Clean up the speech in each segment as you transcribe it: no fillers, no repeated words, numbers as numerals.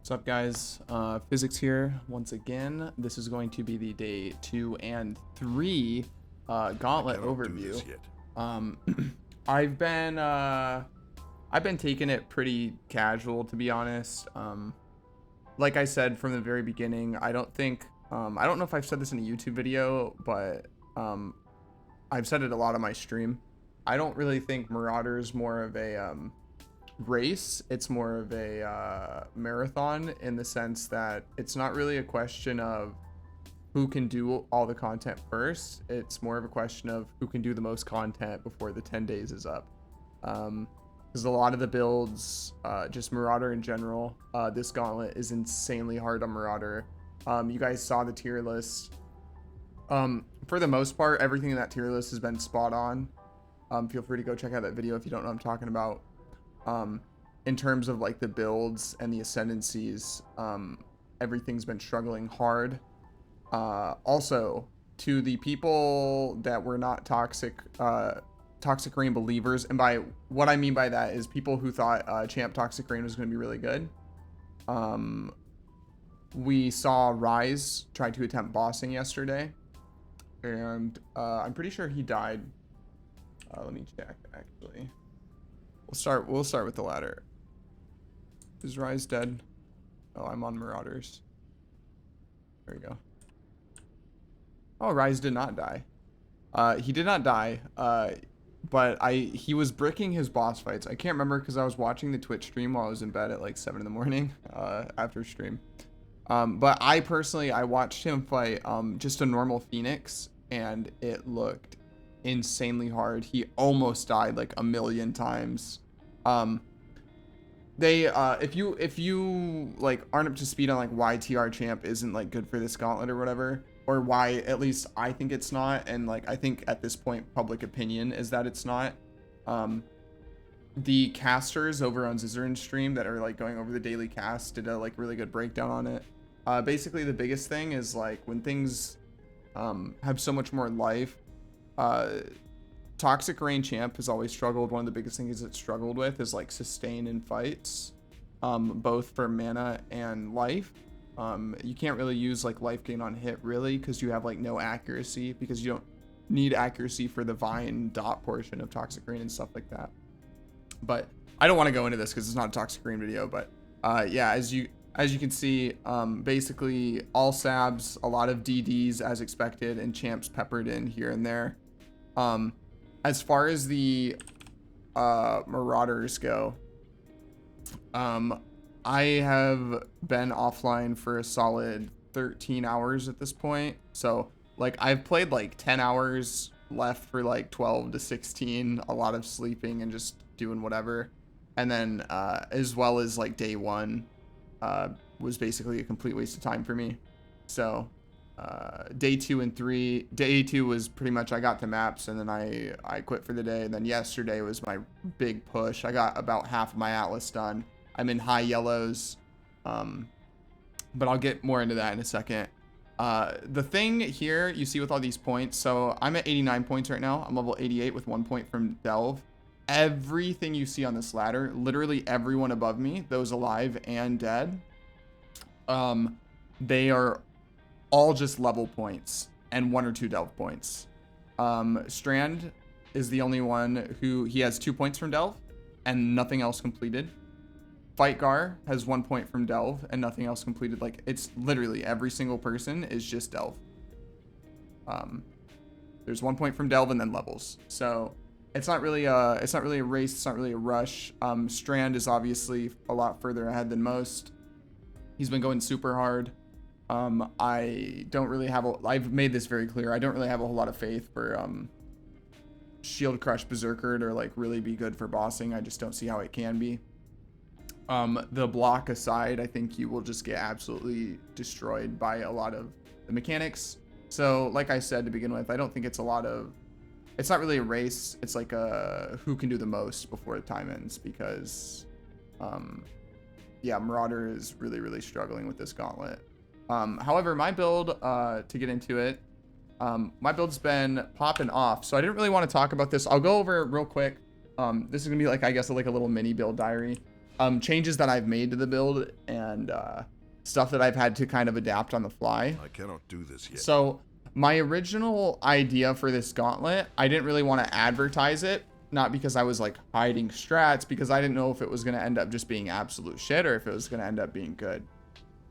What's up, guys? Physics here once again. This is going to be the day 2 and 3 Gauntlet overview. I've been taking it pretty casual, to be honest. Like I said from the very beginning, I don't know if I've said this in a YouTube video, but I've said it a lot on my stream. I don't really think Marauder is more of a race. It's more of a marathon, in the sense that it's not really a question of who can do all the content first. It's more of a question of who can do the most content before the 10 days is up. Because a lot of the builds, just Marauder in general, this Gauntlet is insanely hard on Marauder. You guys saw the tier list. For the most part, everything in that tier list has been spot on. Feel free to go check out that video if you don't know what I'm talking about. In terms of like the builds and the ascendancies, everything's been struggling hard. Also, to the people that were not toxic rain believers, and by what I mean by that is people who thought champ toxic rain was going to be really good. We saw Rise try to attempt bossing yesterday, and I'm pretty sure he died. Let me check actually. We'll start with the ladder. Is Rise dead? Oh, I'm on Marauders. There we go. Oh, Rise did not die. He did not die. But he was bricking his boss fights. I can't remember because I was watching the Twitch stream while I was in bed at like 7 in the morning after stream. But I watched him fight just a normal Phoenix, and it looked insanely hard. He almost died like a million times. If you like aren't up to speed on like why TR champ isn't like good for this Gauntlet or whatever, or why at least I think it's not, and like I think at this point public opinion is that it's not, the casters over on Zerker's stream that are like going over the daily cast did a like really good breakdown on it. Basically the biggest thing is like when things have so much more life, toxic rain champ has always struggled. One of the biggest things it's struggled with is like sustain in fights, both for mana and life. You can't really use like life gain on hit really, because you have like no accuracy, because you don't need accuracy for the vine dot portion of toxic rain and stuff like that. But I don't want to go into this because it's not a toxic rain video. But yeah, as you can see, basically all sabs, a lot of DDs as expected, and champs peppered in here and there. As far as the Marauders go, I have been offline for a solid 13 hours at this point. So like I've played like 10 hours, left for like 12 to 16, a lot of sleeping and just doing whatever. And then as well as like day 1 was basically a complete waste of time for me. So day 2 and 3, day 2 was pretty much I got to maps and then I quit for the day. And then yesterday was my big push. I got about half of my Atlas done. I'm in high yellows, but I'll get more into that in a second. The thing here you see with all these points, so I'm at 89 points right now. I'm level 88 with 1 point from Delve. Everything you see on this ladder, literally everyone above me, those alive and dead, they are all just level points and 1 or 2 Delve points. Strand is the only one who he has 2 points from Delve and nothing else completed. Fightgar has 1 point from Delve and nothing else completed. Like it's literally every single person is just Delve. There's 1 point from Delve and then levels. So it's not really a race. It's not really a rush. Strand is obviously a lot further ahead than most. He's been going super hard. I don't really have I've made this very clear. I don't really have a whole lot of faith for Shield Crush Berserker to like really be good for bossing. I just don't see how it can be. The block aside, I think you will just get absolutely destroyed by a lot of the mechanics. So like I said to begin with, I don't think it's it's not really a race. It's like who can do the most before the time ends, because yeah, Marauder is really, really struggling with this Gauntlet. However, my build, to get into it, my build's been popping off. So I didn't really want to talk about this. I'll go over it real quick. This is gonna be like, I guess, like a little mini build diary. changes that I've made to the build and stuff that I've had to kind of adapt on the fly. I cannot do this yet. So my original idea for this gauntlet, I didn't really want to advertise it, not because I was like hiding strats, because I didn't know if it was going to end up just being absolute shit or if it was going to end up being good.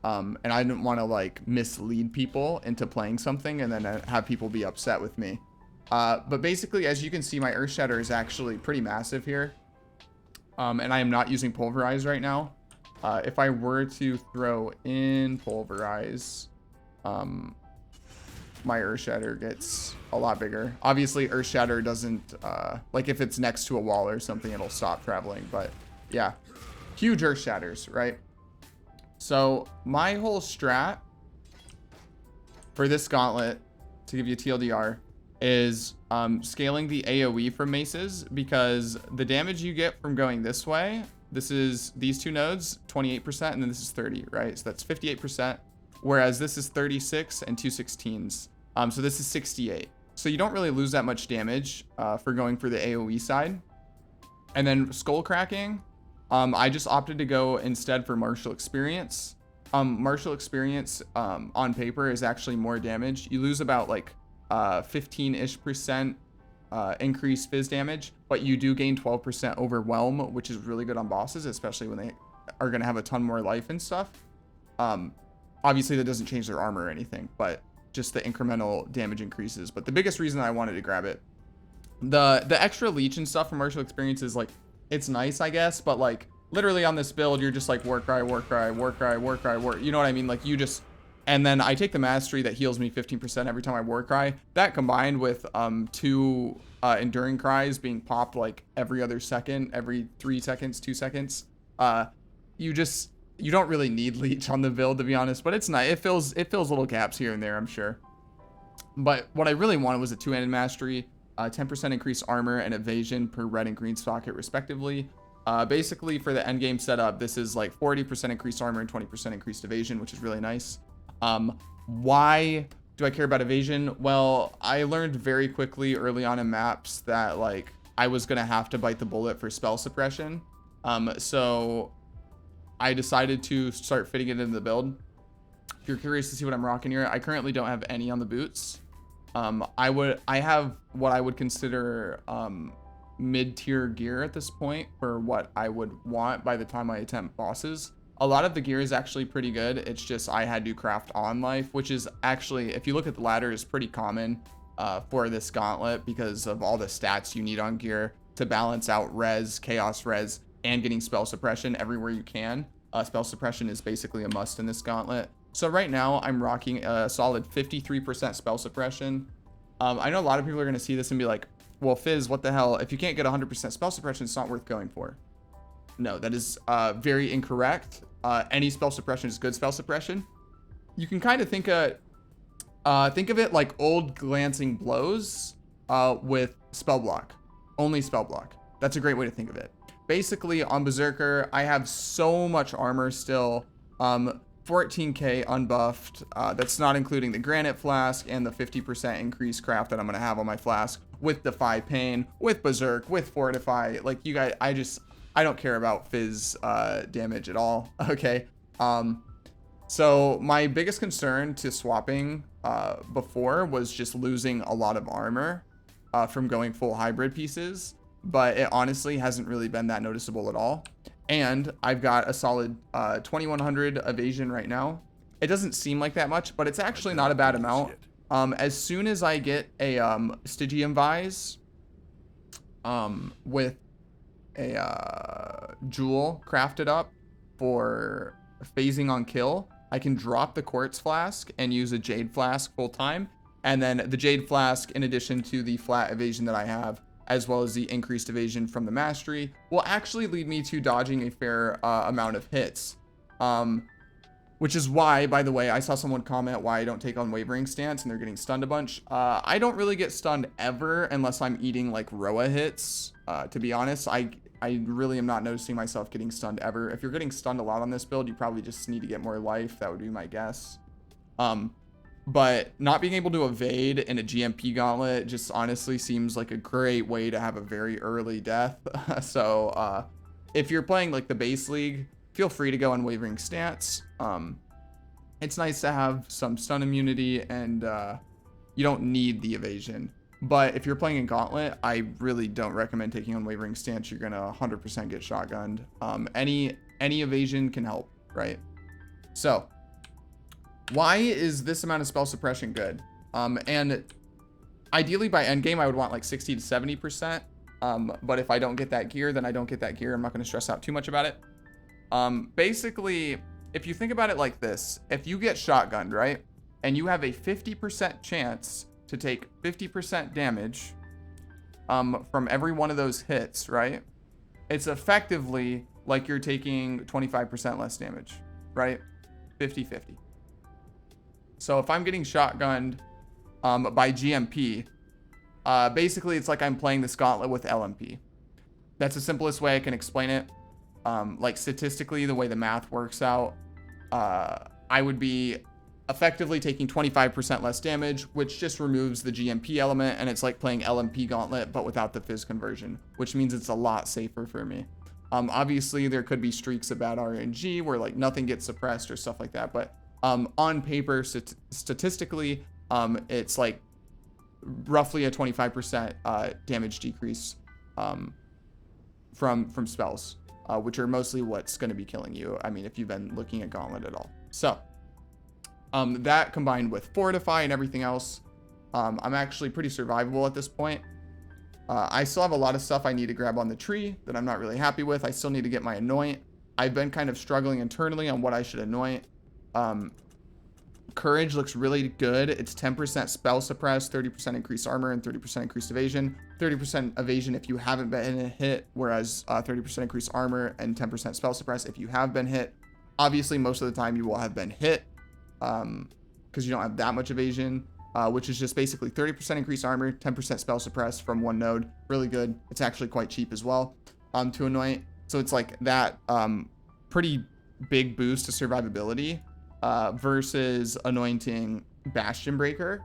And I didn't want to like mislead people into playing something and then have people be upset with me. But basically, as you can see, my Earthshatter is actually pretty massive here. And I am not using Pulverize right now. If I were to throw in Pulverize, my Earthshatter gets a lot bigger. Obviously, Earthshatter doesn't, like if it's next to a wall or something, it'll stop traveling. But yeah, huge Earthshatters, right? So my whole strat for this gauntlet, to give you TLDR, is scaling the AoE from maces, because the damage you get from going this way, this is these two nodes, 28%, and then this is 30, right? So that's 58%, whereas this is 36 and 216s. So this is 68. So you don't really lose that much damage for going for the AoE side. And then skull cracking, I just opted to go instead for martial experience. Martial experience on paper is actually more damage. You lose about like 15-ish% increased fizz damage, but you do gain 12% overwhelm, which is really good on bosses, especially when they are going to have a ton more life and stuff. Obviously that doesn't change their armor or anything, but just the incremental damage increases. But the biggest reason I wanted to grab it, the extra leech and stuff from martial experience is like, it's nice, I guess, but like literally on this build, you're just like Warcry, Warcry, Warcry, Warcry, you know what I mean? Like you just, and then I take the mastery that heals me 15% every time I Warcry. That combined with 2 enduring cries being popped like every other second, every 3 seconds, 2 seconds. You don't really need leech on the build, to be honest, but it's nice. It fills little gaps here and there, I'm sure. But what I really wanted was a 2-handed mastery. 10% increased armor and evasion per red and green socket respectively. Basically for the end game setup, this is like 40% increased armor and 20% increased evasion, which is really nice. Why do I care about evasion? Well, I learned very quickly early on in maps that like I was gonna have to bite the bullet for spell suppression. So I decided to start fitting it into the build. If you're curious to see what I'm rocking here, I currently don't have any on the boots. I have what I would consider mid-tier gear at this point for what I would want by the time I attempt bosses. A lot of the gear is actually pretty good. It's just I had to craft on life, which is actually, if you look at the ladder, is pretty common for this gauntlet because of all the stats you need on gear to balance out res, chaos res, and getting spell suppression everywhere you can. Spell suppression is basically a must in this gauntlet. So right now I'm rocking a solid 53% spell suppression. I know a lot of people are going to see this and be like, well, Fizz, what the hell? If you can't get 100% spell suppression, it's not worth going for. No, that is very incorrect. Any spell suppression is good spell suppression. You can kind of think of it like old glancing blows with spell block. Only spell block. That's a great way to think of it. Basically, on Berserker, I have so much armor still. 14k unbuffed. That's not including the granite flask and the 50% increased craft that I'm gonna have on my flask with Defy Pain, with Berserk, with Fortify. Like you guys, I don't care about Fizz damage at all. Okay. So my biggest concern to swapping before was just losing a lot of armor from going full hybrid pieces, but it honestly hasn't really been that noticeable at all. And I've got a solid 2100 evasion right now. It doesn't seem like that much, but it's actually not a bad amount. As soon as I get a Stygian Vise with a jewel crafted up for phasing on kill, I can drop the quartz flask and use a jade flask full time. And then the jade flask, in addition to the flat evasion that I have, as well as the increased evasion from the mastery, will actually lead me to dodging a fair amount of hits. Which is why, by the way, I saw someone comment why I don't take on Wavering Stance and they're getting stunned a bunch. I don't really get stunned ever unless I'm eating like Roa hits. To be honest, I really am not noticing myself getting stunned ever. If you're getting stunned a lot on this build, you probably just need to get more life. That would be my guess. But not being able to evade in a GMP gauntlet just honestly seems like a great way to have a very early death. So if you're playing like the base league, feel free to go Unwavering Stance. It's nice to have some stun immunity, and you don't need the evasion. But if you're playing in Gauntlet, I really don't recommend taking Unwavering Stance. You're gonna 100% get shotgunned. Any evasion can help, right? So why is this amount of spell suppression good? And ideally by endgame, I would want like 60 to 70%. But if I don't get that gear, then I don't get that gear. I'm not going to stress out too much about it. Basically, if you think about it like this, if you get shotgunned, right, and you have a 50% chance to take 50% damage from every one of those hits, right, it's effectively like you're taking 25% less damage, right? 50-50. So if I'm getting shotgunned by GMP, basically it's like I'm playing this Gauntlet with LMP. That's the simplest way I can explain it. Like statistically, the way the math works out, I would be effectively taking 25% less damage, which just removes the GMP element, and it's like playing LMP Gauntlet but without the Fizz conversion, which means it's a lot safer for me. Obviously there could be streaks of bad RNG where like nothing gets suppressed or stuff like that, but on paper, statistically, it's like roughly a 25% damage decrease from spells, which are mostly what's going to be killing you. I mean, if you've been looking at Gauntlet at all. So that combined with Fortify and everything else, I'm actually pretty survivable at this point. I still have a lot of stuff I need to grab on the tree that I'm not really happy with. I still need to get my Anoint. I've been kind of struggling internally on what I should Anoint. Courage looks really good. It's 10% spell suppress, 30% increased armor, and 30% increased evasion. 30% evasion if you haven't been hit, whereas 30% increased armor and 10% spell suppress if you have been hit. Obviously, most of the time you will have been hit because you don't have that much evasion, which is just basically 30% increased armor, 10% spell suppress from one node. Really good. It's actually quite cheap as well to Anoint. So it's like that pretty big boost to survivability. Versus anointing Bastion Breaker.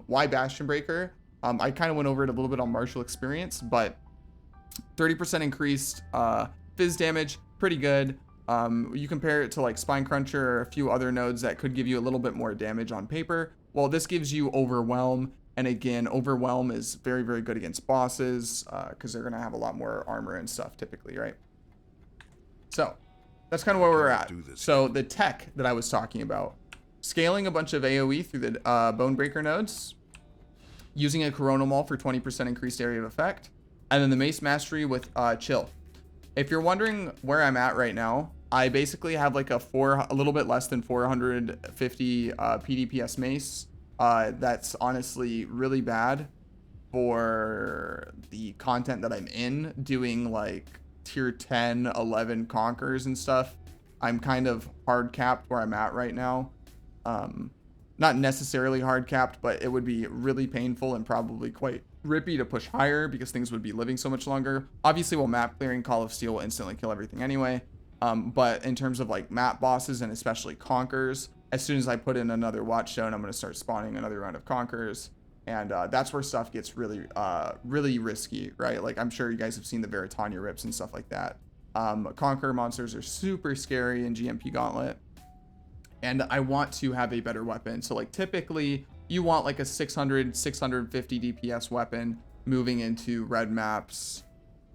Why Bastion Breaker? I kind of went over it a little bit on Martial Experience, but 30% increased Fizz damage, pretty good. You compare it to like Spine Cruncher or a few other nodes that could give you a little bit more damage on paper. Well, this gives you Overwhelm, and again, Overwhelm is very, very good against bosses because they're going to have a lot more armor and stuff typically, right? So that's kind of where we're at. So the tech that I was talking about, scaling a bunch of AoE through the Bonebreaker nodes, using a Coronal Maul for 20% increased area of effect, and then the Mace Mastery with Chill. If you're wondering where I'm at right now, I basically have like a little bit less than 450 PDPS Mace. That's honestly really bad for the content that I'm in, doing like tier 10, 11 conquers and stuff. I'm kind of hard capped where I'm at right now. Not necessarily hard capped, but it would be really painful and probably quite rippy to push higher because things would be living so much longer. Obviously, while map clearing, Call of Steel will instantly kill everything anyway. But in terms of like map bosses and especially conquers, as soon as I put in another Watchstone, I'm going to start spawning another round of conquers. And that's where stuff gets really, really risky, right? Like, I'm sure you guys have seen the Veritania rips and stuff like that. Conqueror monsters are super scary in GMP Gauntlet. And I want to have a better weapon. So, like, typically, you want, like, a 600, 650 DPS weapon moving into red maps.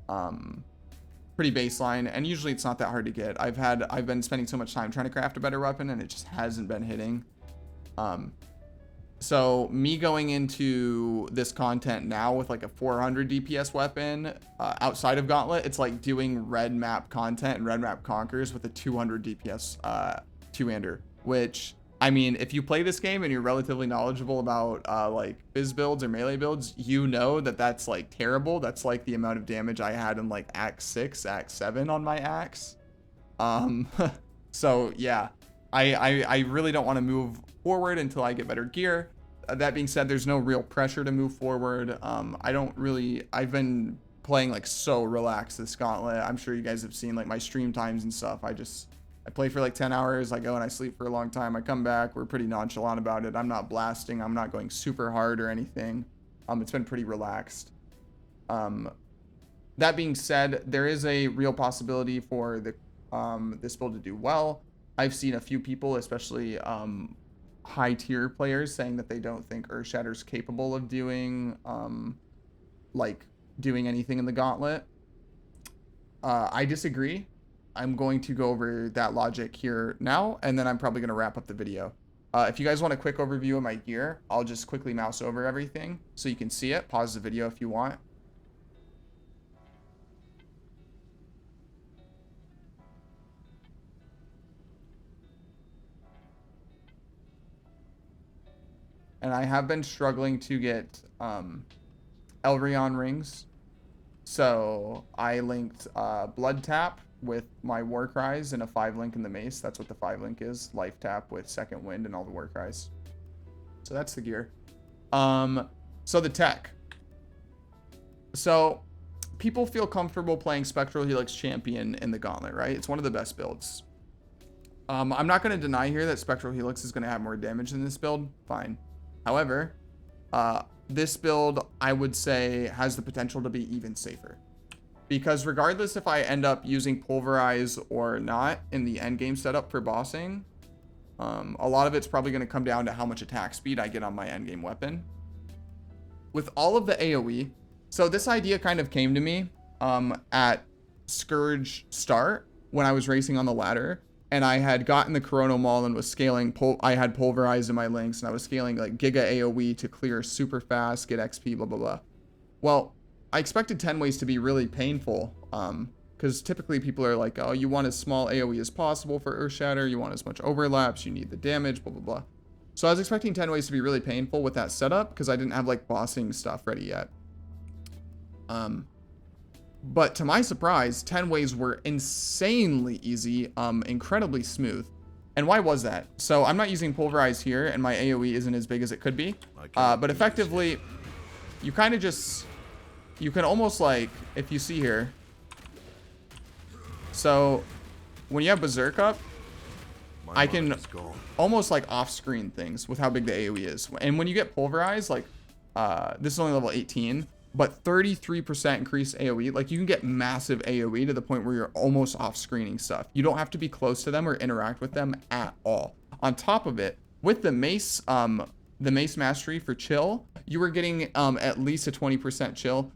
Pretty baseline. And usually it's not that hard to get. I've been spending so much time trying to craft a better weapon, and it just hasn't been hitting. So me going into this content now with like a 400 DPS weapon outside of Gauntlet, it's like doing red map content and red map conquers with a 200 DPS two-hander, which, I mean, if you play this game and you're relatively knowledgeable about like Fizz builds or melee builds, you know that that's like terrible. That's like the amount of damage I had in like Axe 6, Axe 7 on my axe. So yeah, I really don't want to move forward until I get better gear. That being said, there's no real pressure to move forward. I've been playing like so relaxed this Gauntlet. I'm sure you guys have seen like my stream times and stuff. I play for like 10 hours. I go and I sleep for a long time. I come back. We're pretty nonchalant about it. I'm not blasting. I'm not going super hard or anything. It's been pretty relaxed. That being said, there is a real possibility for the this build to do well. I've seen a few people, especially high tier players, saying that they don't think Earthshatter's capable of doing doing anything in the Gauntlet. I disagree. I'm going to go over that logic here now, and then I'm probably going to wrap up the video. If you guys want a quick overview of my gear, I'll just quickly mouse over everything so you can see it. Pause the video if you want. And I have been struggling to get Elrion rings. So I linked Blood Tap with my War Cries and a 5-link in the Mace. That's what the 5-link is. Life Tap with Second Wind and all the War Cries. So that's the gear. So the tech. So people feel comfortable playing Spectral Helix Champion in the Gauntlet, right? It's one of the best builds. I'm not going to deny here that Spectral Helix is going to have more damage than this build. Fine. However, this build, I would say, has the potential to be even safer. Because regardless if I end up using Pulverize or not in the endgame setup for bossing, a lot of it's probably going to come down to how much attack speed I get on my endgame weapon. With all of the AoE, so this idea kind of came to me at Scourge start when I was racing on the ladder. And I had gotten the Coronal Maul and was scaling, I had Pulverized in my links, and I was scaling like Giga AoE to clear super fast, get XP, blah, blah, blah. Well, I expected 10 ways to be really painful, because typically people are like, oh, you want as small AoE as possible for Earthshatter, you want as much overlaps, you need the damage, blah, blah, blah. So I was expecting 10 ways to be really painful with that setup, because I didn't have like bossing stuff ready yet. But to my surprise, 10 ways were insanely easy, incredibly smooth. And why was that? So I'm not using Pulverize here, and my AoE isn't as big as it could be. But effectively, you kind of just, you can almost like, if you see here. So when you have Berserk up, I can almost like off-screen things with how big the AoE is. And when you get Pulverized, like, this is only level 18. But 33% increased AoE, like you can get massive AoE to the point where you're almost off screening stuff. You don't have to be close to them or interact with them at all. On top of it, with the Mace Mastery for chill, you were getting at least a 20% chill.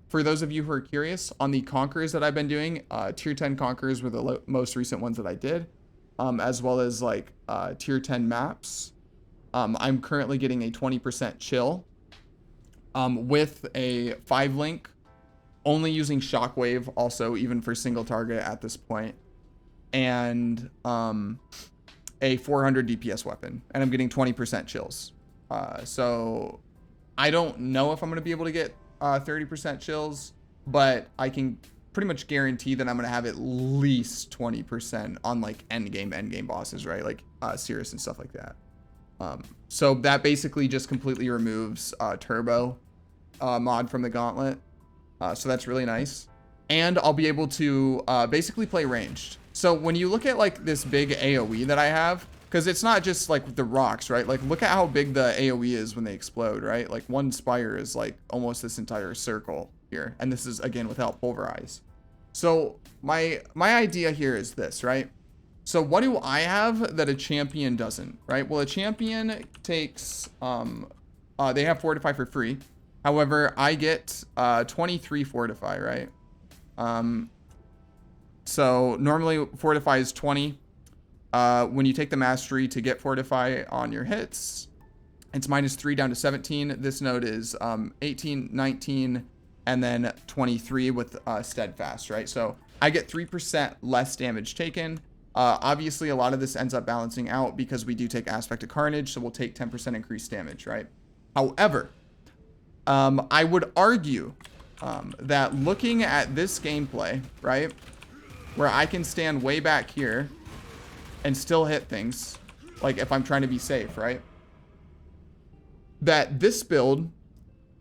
For those of you who are curious, on the Conquerors that I've been doing, tier 10 Conquerors were the most recent ones that I did, as well as like tier 10 maps. I'm currently getting a 20% chill. With a 5-link, only using Shockwave also, even for single target at this point, and a 400 DPS weapon, and I'm getting 20% chills. So I don't know if I'm going to be able to get 30% chills, but I can pretty much guarantee that I'm going to have at least 20% on like endgame bosses, right? Like Cirrus and stuff like that. So that basically just completely removes turbo mod from the Gauntlet. So that's really nice. And I'll be able to basically play ranged. So when you look at like this big AoE that I have, because it's not just like the rocks, right? Like look at how big the AoE is when they explode, right? Like one spire is like almost this entire circle here. And this is again without Pulverize. So my idea here is this, right? So what do I have that a champion doesn't, right? Well, a champion takes, they have Fortify for free. However, I get 23 Fortify, right? So normally Fortify is 20. When you take the Mastery to get Fortify on your hits, it's -3 down to 17. This node is 18, 19, and then 23 with Steadfast, right? So I get 3% less damage taken. Obviously, a lot of this ends up balancing out because we do take Aspect of Carnage, so we'll take 10% increased damage, right? However, I would argue that looking at this gameplay, right, where I can stand way back here and still hit things, like if I'm trying to be safe, right, that this build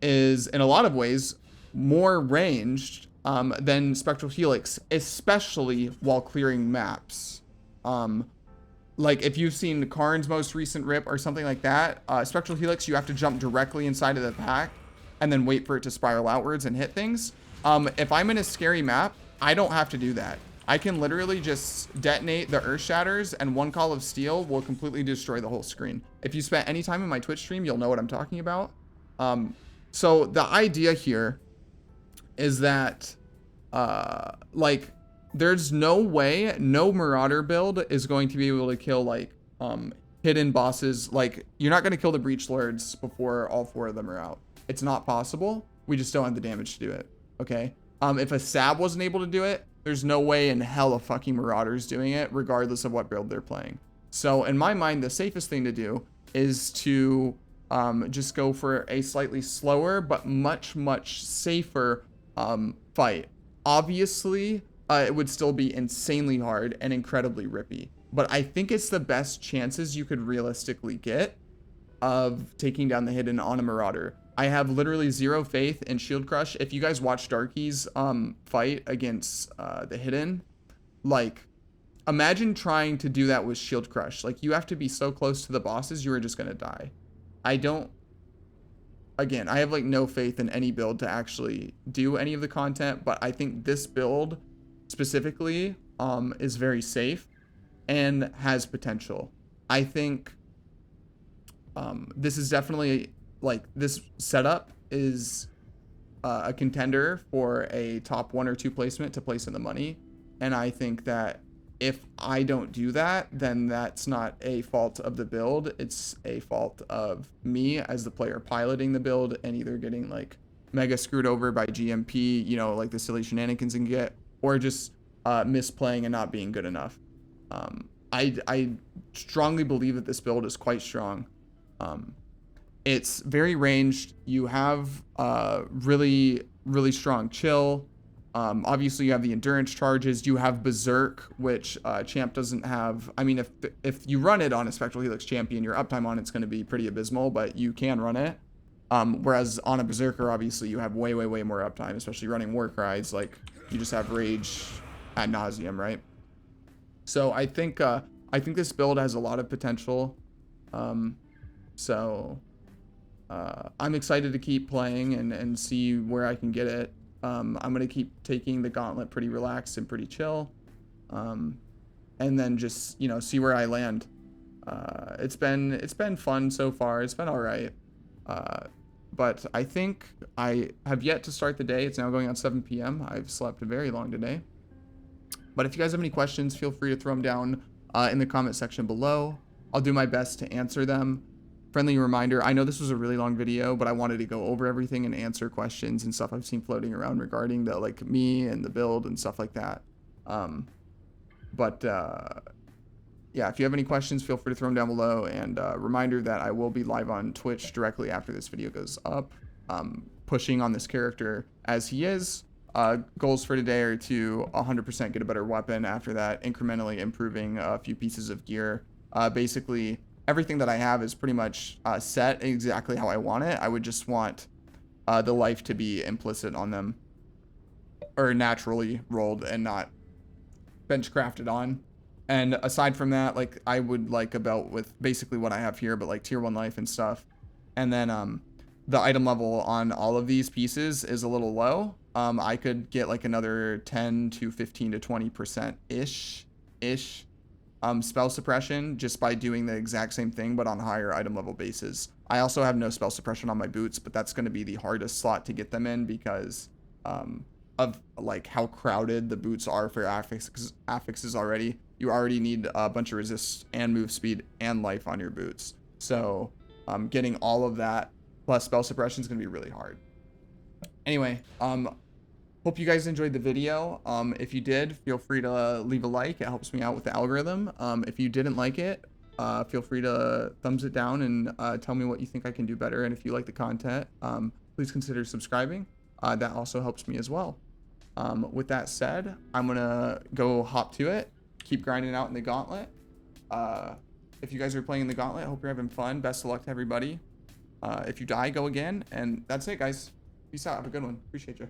is, in a lot of ways, more ranged than Spectral Helix, especially while clearing maps. Like if you've seen Karn's most recent rip or something like that, Spectral Helix, you have to jump directly inside of the pack and then wait for it to spiral outwards and hit things. If I'm in a scary map, I don't have to do that. I can literally just detonate the Earthshatters, and one Call of Steel will completely destroy the whole screen. If you spent any time in my Twitch stream, you'll know what I'm talking about. So the idea here is that, like, there's no way no Marauder build is going to be able to kill, like, hidden bosses. Like, you're not going to kill the Breach Lords before all 4 of them are out. It's not possible. We just don't have the damage to do it. Okay? If a Sab wasn't able to do it, there's no way in hell a fucking Marauder's doing it, regardless of what build they're playing. So in my mind, the safest thing to do is to just go for a slightly slower but much safer fight. Obviously, it would still be insanely hard and incredibly rippy, but I think it's the best chances you could realistically get of taking down the hidden on a Marauder. I have literally zero faith in Shield Crush. If you guys watch Darky's fight against the hidden, like, imagine trying to do that with Shield Crush. Like, you have to be so close to the bosses, you are just gonna die. Again, I have like no faith in any build to actually do any of the content, but I think this build specifically is very safe and has potential. I think this is definitely, like, this setup is a contender for a top 1 or 2 placement to place in the money. And I think that if I don't do that, then that's not a fault of the build. It's a fault of me as the player piloting the build and either getting like mega screwed over by GMP, you know, like the silly shenanigans and get, or just misplaying and not being good enough. I strongly believe that this build is quite strong. It's very ranged. You have really strong chill. Obviously you have the endurance charges. You have Berserk, which Champ doesn't have. I mean, if you run it on a Spectral Helix champion, your uptime on it's going to be pretty abysmal, but you can run it. Whereas on a Berserker, obviously you have way more uptime, especially running War Cries. Like, you just have rage ad nauseum, right? So I think this build has a lot of potential. I'm excited to keep playing and see where I can get it. I'm going to keep taking the Gauntlet pretty relaxed and pretty chill. And then just, you know, see where I land. It's been fun so far. It's been all right. But I think I have yet to start the day. It's now going on 7 p.m. I've slept very long today. But if you guys have any questions, feel free to throw them down in the comment section below. I'll do my best to answer them. Friendly reminder, I know this was a really long video, but I wanted to go over everything and answer questions and stuff I've seen floating around regarding the, like, me and the build and stuff like that. Yeah, if you have any questions, feel free to throw them down below. And reminder that I will be live on Twitch directly after this video goes up, pushing on this character as he is. Goals for today are to 100% get a better weapon. After that, incrementally improving a few pieces of gear. Basically, everything that I have is pretty much set exactly how I want it. I would just want the life to be implicit on them, or naturally rolled and not bench crafted on. And aside from that, like, I would like a belt with basically what I have here, but like tier 1 life and stuff. And then the item level on all of these pieces is a little low. I could get like another 10 to 15 to 20% ish spell suppression just by doing the exact same thing but on higher item level bases. I also have no spell suppression on my boots, but that's going to be the hardest slot to get them in because of like how crowded the boots are for affixes already. You already need a bunch of resist and move speed and life on your boots. So getting all of that plus spell suppression is going to be really hard. Anyway, hope you guys enjoyed the video. If you did, feel free to leave a like. It helps me out with the algorithm. If you didn't like it, feel free to thumbs it down and tell me what you think I can do better. And if you like the content, please consider subscribing. That also helps me as well. With that said, I'm going to go hop to it. Keep grinding out in the Gauntlet. If you guys are playing in the Gauntlet, I hope you're having fun. Best of luck to everybody. If you die, go again. And that's it, guys. Peace out. Have a good one. Appreciate you.